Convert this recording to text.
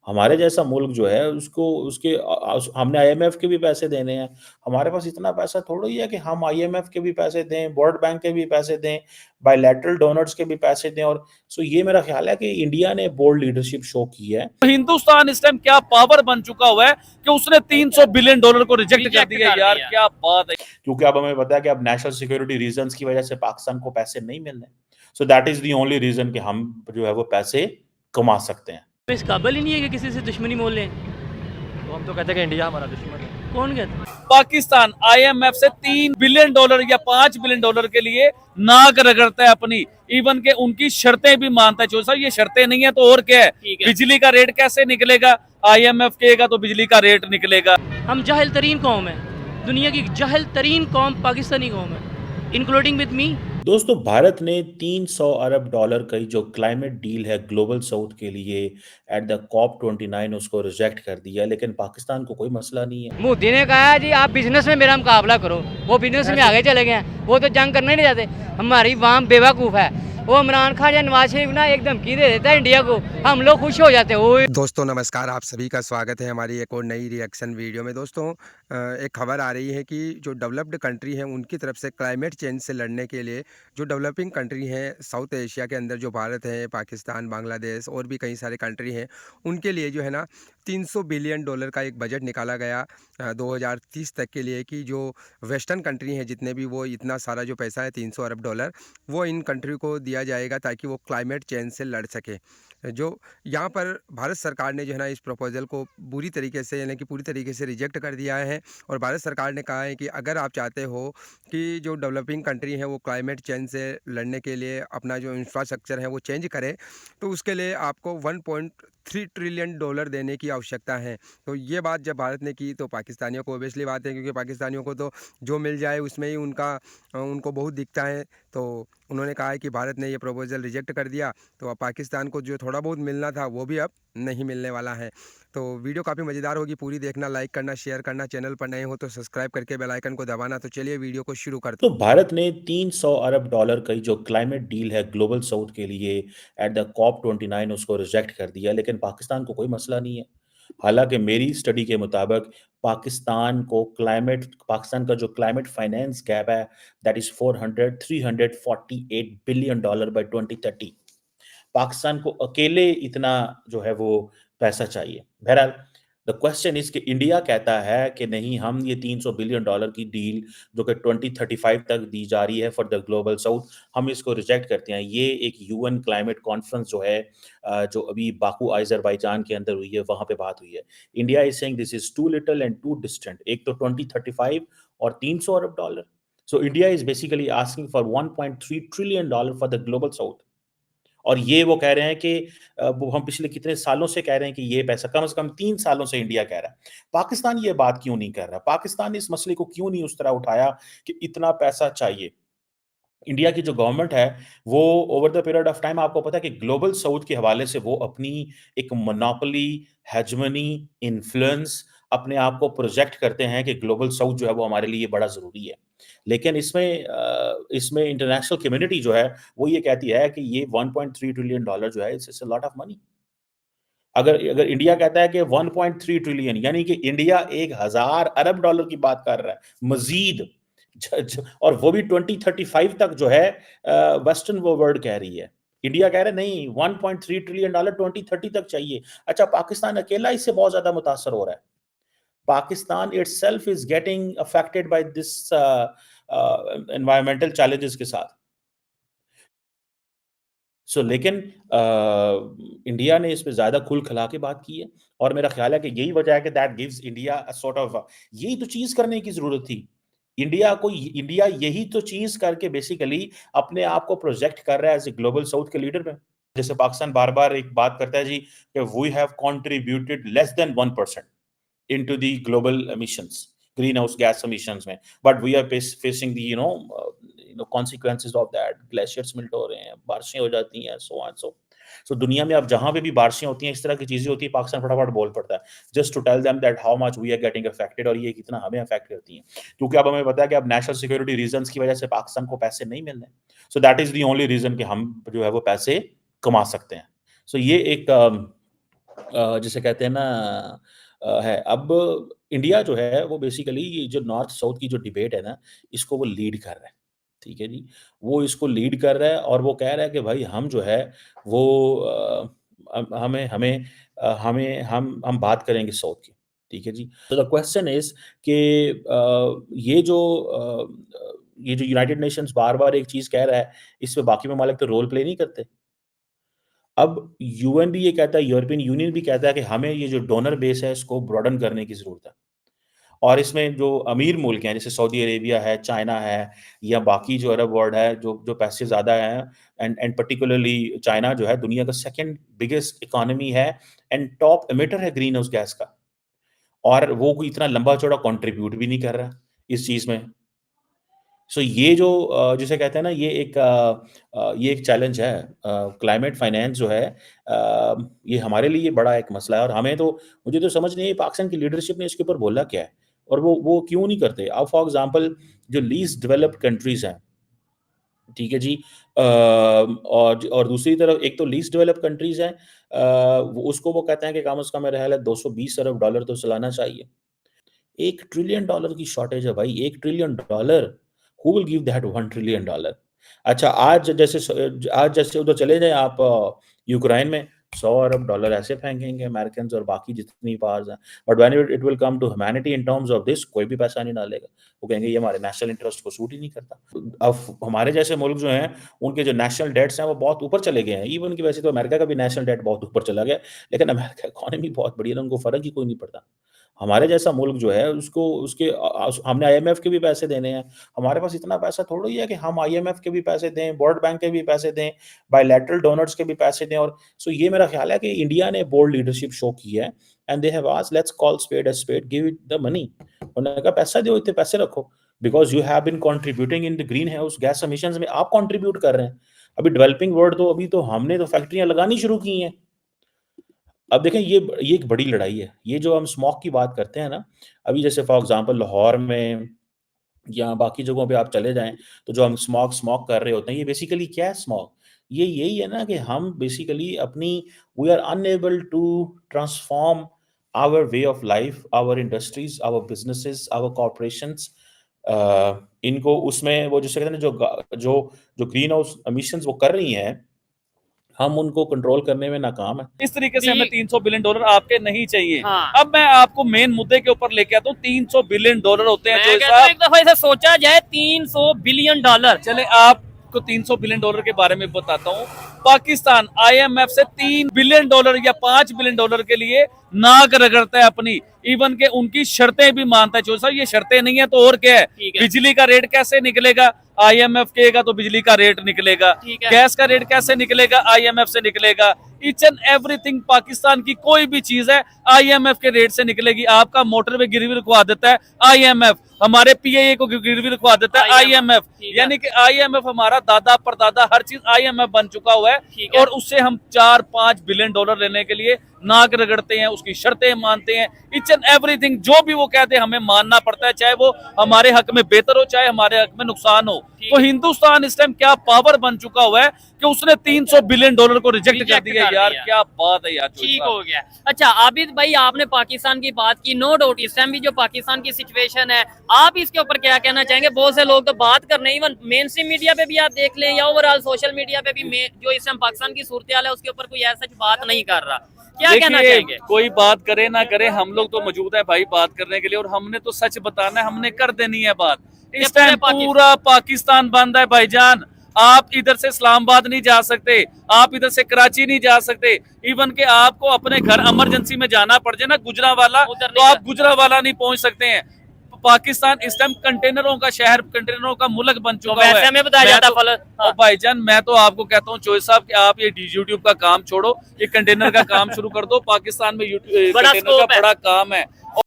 हमारे जैसा मुल्क जो है उसको उसके हमने आईएमएफ के भी पैसे देने हैं। हमारे पास इतना पैसा थोड़ा ही है कि हम आईएमएफ के भी पैसे दें, वर्ल्ड बैंक के भी पैसे दें, बायलैटरल डोनर्स के भी पैसे दें और सो ये मेरा ख़्याल है कि इंडिया ने बोल्ड लीडरशिप शो की है। हिंदुस्तान इस टाइम क्या पावर बन चुका हुआ है कि उसने $300 बिलियन को रिजेक्ट कर दिया यार, क्या बात है। क्योंकि अब हमें पता है कि अब नेशनल सिक्योरिटी रीजंस की वजह से पाकिस्तान को पैसे नहीं मिल रहे। So that is the only reason कि हम जो है वो पैसे कमा सकते हैं। इस काबिल ही नहीं है कि किसी से दुश्मनी मोल लें। तो हम तो कहते हैं कि इंडिया हमारा दुश्मन है। कौन कहता है? पाकिस्तान आईएमएफ से $3 बिलियन या $5 बिलियन के लिए नाक रगड़ता है अपनी, इवन के उनकी शर्तें भी मानता है। साहब ये शर्तें नहीं है तो और क्या है? बिजली का रेट कैसे निकलेगा? आईएमएफ कहेगा तो बिजली का रेट निकलेगा। हम जाहिल तरीन कौम है, दुनिया की जाहिल तरीन कौम पाकिस्तानी कौम है, इंक्लूडिंग विद मी। दोस्तों, भारत ने $300 अरब की जो क्लाइमेट डील है ग्लोबल साउथ के लिए एट द कॉप 29 उसको रिजेक्ट कर दिया, लेकिन पाकिस्तान को कोई मसला नहीं है। मोदी ने कहा जी आप बिजनेस में मेरा मुकाबला करो, वो बिजनेस में आगे चले गए हैं, वो तो जंग करने नहीं जाते। हमारी वाम बेवकूफ़ है, वो इमरान खान या नवाज शरीफ ना एक धमकी दे देता है इंडिया को, हम लोग खुश हो जाते हैं। दोस्तों नमस्कार, आप सभी का स्वागत है हमारी एक और नई रिएक्शन वीडियो में। दोस्तों एक खबर आ रही है कि जो डेवलप्ड कंट्री हैं उनकी तरफ से क्लाइमेट चेंज से लड़ने के लिए जो डेवलपिंग कंट्री हैं साउथ एशिया के अंदर, जो भारत है, पाकिस्तान, बांग्लादेश और भी कई सारे कंट्री हैं, उनके लिए जो है ना $300 बिलियन का एक बजट निकाला गया 2030 तक के लिए, कि जो वेस्टर्न कंट्री हैं जितने भी, वो इतना सारा जो पैसा है $300 अरब वो इन कंट्री को दिया जाएगा ताकि वो क्लाइमेट चेंज से लड़ सके। जो यहाँ पर भारत सरकार ने जो है ना इस प्रपोज़ल को बुरी तरीके से, यानी कि पूरी तरीके से रिजेक्ट कर दिया है। और भारत सरकार ने कहा है कि अगर आप चाहते हो कि जो डेवलपिंग कंट्री है वो क्लाइमेट चेंज से लड़ने के लिए अपना जो इंफ्रास्ट्रक्चर है वो चेंज करे, तो उसके लिए आपको $1.3 ट्रिलियन देने की आवश्यकता है। तो ये बात जब भारत ने की तो पाकिस्तानियों को ओबियसली बात है, क्योंकि पाकिस्तानियों को तो जो मिल जाए उसमें ही उनको बहुत दिखता है। तो उन्होंने कहा है कि भारत ने ये प्रपोज़ल रिजेक्ट कर दिया, तो अब पाकिस्तान को जो थोड़ा बहुत मिलना था वो भी अब नहीं मिलने वाला है। तो वीडियो काफ़ी मज़ेदार होगी, पूरी देखना, लाइक करना, शेयर करना, चैनल पर नए हो तो सब्सक्राइब करके बेल आइकन को दबाना। तो चलिए वीडियो को शुरू करते हैं। तो भारत ने $300 अरब की जो क्लाइमेट डील है ग्लोबल साउथ के लिए एट द कॉप 29 उसको रिजेक्ट कर दिया, लेकिन पाकिस्तान को कोई मसला नहीं है। हालांकि मेरी स्टडी के मुताबिक पाकिस्तान का जो क्लाइमेट फाइनेंस गैप है that is 348 billion dollar by 2030। Pakistan को अकेले इतना जो है वो पैसा चाहिए। बहरहाल द क्वेश्चन इज कि इंडिया कहता है कि नहीं, हम ये $300 बिलियन की डील जो कि 2035 तक दी जा रही है फॉर द ग्लोबल साउथ, हम इसको रिजेक्ट करते हैं। ये एक यूएन क्लाइमेट कॉन्फ्रेंस जो है जो अभी बाकू अज़रबैजान के अंदर हुई है, वहां पे बात हुई है। India is saying this is too little and too distant. एक तो 2035 और $300 अरब। So India is basically asking for $1.3 trillion for the global south. और ये वो कह रहे हैं कि वो हम पिछले कितने सालों से कह रहे हैं कि ये पैसा कम से कम 3 सालों से इंडिया कह रहा है। पाकिस्तान ये बात क्यों नहीं कर रहा? पाकिस्तान इस मसले को क्यों नहीं उस तरह उठाया कि इतना पैसा चाहिए? इंडिया की जो गवर्नमेंट है, वो over the period of time आपको पता है कि ग्लोबल साउथ के हवाले से वो अपनी एक मोनोपोली, हेजेमनी, इन्फ्लुएंस अपने आप को प्रोजेक्ट करते हैं कि ग्लोबल साउथ जो है वो हमारे लिए बड़ा ज़रूरी है। लेकिन इसमें इंटरनेशनल कम्युनिटी जो है, वो ये कहती है कि ये $1.3 ट्रिलियन जो है, it's a lot of money. अगर अगर इंडिया कहता है कि 1.3 ट्रिलियन, यानी कि इंडिया 1000 अरब डॉलर की बात कर रहा है मजीद, और वो भी 2035 तक जो है वेस्टर्न वो वर्ल्ड कह रही है। इंडिया कह रहा है नहीं, 1.3 ट्रिलियन 2030 तक चाहिए। अच्छा, पाकिस्तान अकेला इससे बहुत ज्यादा मुतासर हो रहा है। Pakistan itself is getting affected by this environmental challenges के साथ। लेकिन इंडिया ने इस पे ज़्यादा खुल खला के बात की है, और मेरा ख्याल है कि यही वजह है कि that gives India a sort of, यही तो चीज़ करने की ज़रूरत थी। इंडिया यही तो चीज़ करके बेसिकली अपने आप को प्रोजेक्ट कर रहा है एज़ ए ग्लोबल साउथ के लीडर में। जैसे पाकिस्तान बार-बार एक बात करता है जी कि we have contributed less than 1% into the global emissions, greenhouse gas emissions में, but we are facing the consequences of that। Glaciers melt हो रहे हैं, बारिशें हो जाती हैं, so on so दुनिया में अब जहां पे भी बारिशें होती हैं, इस तरह की चीजें होती है, पाकिस्तान फटाफट बोल पड़ता है just to tell them that how much we are getting affected, और ये कितना हमें अफेक्ट करती हैं। क्योंकि अब हमें पता है कि अब नेशनल सिक्योरिटी रीजंस की वजह से पाकिस्तान को पैसे नहीं मिल रहे। So that is the only reason कि हम जो है वो पैसे कमा सकते हैं। सो ये एक जिसे कहते हैं ना है। अब इंडिया जो है वो बेसिकली ये जो नॉर्थ साउथ की जो डिबेट है ना, इसको वो लीड कर रहा है, ठीक है जी। वो इसको लीड कर रहा है और वो कह रहा है कि भाई हम जो है वो हमें हमें हम बात करेंगे साउथ की, ठीक है जी। तो द क्वेश्चन इज़ कि ये जो यूनाइटेड नेशंस बार-बार एक चीज़ कह रहा है, इस पे बाकी ममालिक तो रोल प्ले नहीं करते। अब यूएन भी ये कहता है, यूरोपियन यूनियन भी कहता है कि हमें ये जो डोनर बेस है, इसको ब्रॉडेन करने की ज़रूरत है। और इसमें जो अमीर मुल्क हैं, जैसे सऊदी अरेबिया है, चाइना है या बाकी जो अरब वर्ल्ड है, जो जो पैसे ज़्यादा हैं एंड पर्टिकुलरली चाइना जो है दुनिया का सेकंड बिगेस्ट इकोनॉमी है एंड टॉप एमिटर है ग्रीन हाउस गैस का। और वो कोई इतना लंबा-चौड़ा कंट्रीब्यूट भी नहीं कर रहा इस चीज़ में। सो ये जो जिसे कहते हैं ना ये एक चैलेंज है। क्लाइमेट फाइनेंस जो है ये हमारे लिए बड़ा एक मसला है और हमें तो मुझे तो समझ नहीं आई पाकिस्तान की लीडरशिप ने इसके ऊपर बोला क्या है? और वो क्यों नहीं करते? अब फॉर एग्ज़ाम्पल जो लीस्ट डेवलप्ड कंट्रीज़ हैं, ठीक है जी? और दूसरी तरफ एक तो लीस्ट डेवलप्ड कंट्रीज़ हैं वो उसको वो कहते हैं कि कम से कम मेरा ख़्याल है $220 अरब तो सालाना चाहिए। $1 ट्रिलियन की शॉर्टेज है भाई, $1 trillion. Who will give that $1 trillion? अच्छा आज जैसे उधर चले जाएँ आप यूक्रेन में $100 अरब ऐसे फेंकेंगे अमेरिकन्स और बाकी जितनी पावर्स हैं। But when it will come to humanity in terms of this कोई भी पैसा नहीं डालेगा। वो कहेंगे ये हमारे नेशनल इंटरेस्ट को सूट ही नहीं करता। अब हमारे जैसे मुल्क जो हैं, उनके जो नेशनल डेट्स हैं वो बहुत ऊपर चले गए हैं। इवन कि वैसे तो अमेरिका का भी नेशनल डेट बहुत ऊपर चला गया, लेकिन अमेरिका इकोनॉमी बहुत बढ़िया है, उनको फ़र्क ही कोई नहीं पड़ता। हमारे जैसा मुल्क जो है उसको हमने आईएमएफ के भी पैसे देने हैं। हमारे पास इतना पैसा थोड़ा ही है कि हम आईएमएफ के भी पैसे दें, वर्ल्ड बैंक के भी पैसे दें, बायलैटरल डोनर्स के भी पैसे दें और सो ये मेरा ख़्याल है कि इंडिया ने बोल्ड लीडरशिप शो की है and they have asked let's call spade a spade, give it the money. उन्होंने कहा पैसा दो, इतने पैसे रखो because you have been contributing in the green house gas emissions में आप कंट्रीब्यूट कर रहे हैं। अभी डेवलपिंग वर्ल्ड तो अभी तो हमने तो फैक्ट्रियाँ लगानी शुरू की हैं। अब देखें ये एक बड़ी लड़ाई है। ये जो हम स्मॉग की बात करते हैं ना, अभी जैसे फॉर एग्ज़ाम्पल लाहौर में या बाकी जगहों पे आप चले जाएँ, तो जो हम स्मॉग स्मॉग कर रहे होते हैं, ये बेसिकली क्या है स्मॉग? ये यही है ना कि हम बेसिकली अपनी we are unable to transform our way of life, our industries, our businesses, our corporations इनको उसमें वो जिसे कहते हैं ना जो ग्रीन हाउस एमिशंस वो कर रही हैं, हम उनको कंट्रोल करने में नाकाम हैं। इस तरीके से जी। हमें $300 बिलियन आपके नहीं चाहिए। हाँ। अब मैं आपको मेन मुद्दे के ऊपर लेके आता हूँ। $300 बिलियन होते हैं मैं जो कहता हूँ साहब। एक दफा इसे सोचा जाए $300 बिलियन। चले आपको $300 बिलियन के बारे में बताता हूँ। पाकिस्तान IMF से $3 बिलियन या $5 बिलियन के लिए नाक रगड़ता है अपनी। इवन के उनकी शर्तें भी मानता है। जो साहब ये शर्तें नहीं है तो और क्या है? ठीक है। बिजली का रेट कैसे निकलेगा? IMF कहेगा तो बिजली का रेट निकलेगा। ठीक है। गैस का रेट कैसे निकलेगा? IMF से निकलेगा। ईच एंड एवरीथिंग पाकिस्तान की कोई भी चीज है IMF के रेट से निकलेगी। आपका मोटर पे गिरवी रखवा देता है IMF, हमारे PIA को गिरवी रखवा देता है IMF। ठीक है। यानी कि IMF हमारा दादा परदादा हर चीज IMF बन चुका हुआ है ठीक है। और उससे हम $4-5 बिलियन लेने के लिए नाक रगड़ते हैं, उसकी शर्तें मानते हैं। ईच एंड एवरीथिंग जो भी वो कहते हैं हमें मानना पड़ता है, चाहे वो हमारे हक में बेहतर हो चाहे हमारे हक में नुकसान हो। तो हिंदुस्तान इस टाइम क्या पावर बन चुका हुआ है कि उसने $300 बिलियन को रिजेक्ट कर दिया। यार क्या बात है यार। ठीक हो गया। अच्छा आबिद भाई, आपने पाकिस्तान की बात की, नो डाउट इस टाइम भी जो पाकिस्तान की सिचुएशन है, आप इसके ऊपर क्या कहना चाहेंगे? बहुत से लोग तो बात कर रहे हैं, इवन मेन स्ट्रीम मीडिया पे भी आप देख लें या ओवरऑल सोशल मीडिया पे भी जो इस टाइम पाकिस्तान की सूरत हाल है उसके ऊपर कोई ऐसा बात नहीं कर रहा। क्या कहना चाहेंगे? कोई बात करे ना करे, हम लोग तो मौजूद है भाई बात करने के लिए और हमने तो सच बताना है, हमने कर देनी है बात। इस टाइम पूरा पाकिस्तान बंद है भाईजान। आप इधर से इस्लामाबाद नहीं जा सकते, आप इधर से कराची नहीं जा सकते। इवन के आपको अपने घर इमरजेंसी में जाना पड़ जाए ना गुजरावाला, तो आप गुजरावाला नहीं पहुंच सकते हैं। पाकिस्तान इस टाइम कंटेनरों का शहर, कंटेनरों का मुल्क बन चुका है। वैसे में बताया जाता हाँ। भाईजान मैं तो आपको कहता हूँ चोई साहब कि आप ये यूट्यूब का काम छोड़ो, ये कंटेनर का काम शुरू कर दो। पाकिस्तान में कंटेनर का बड़ा काम है।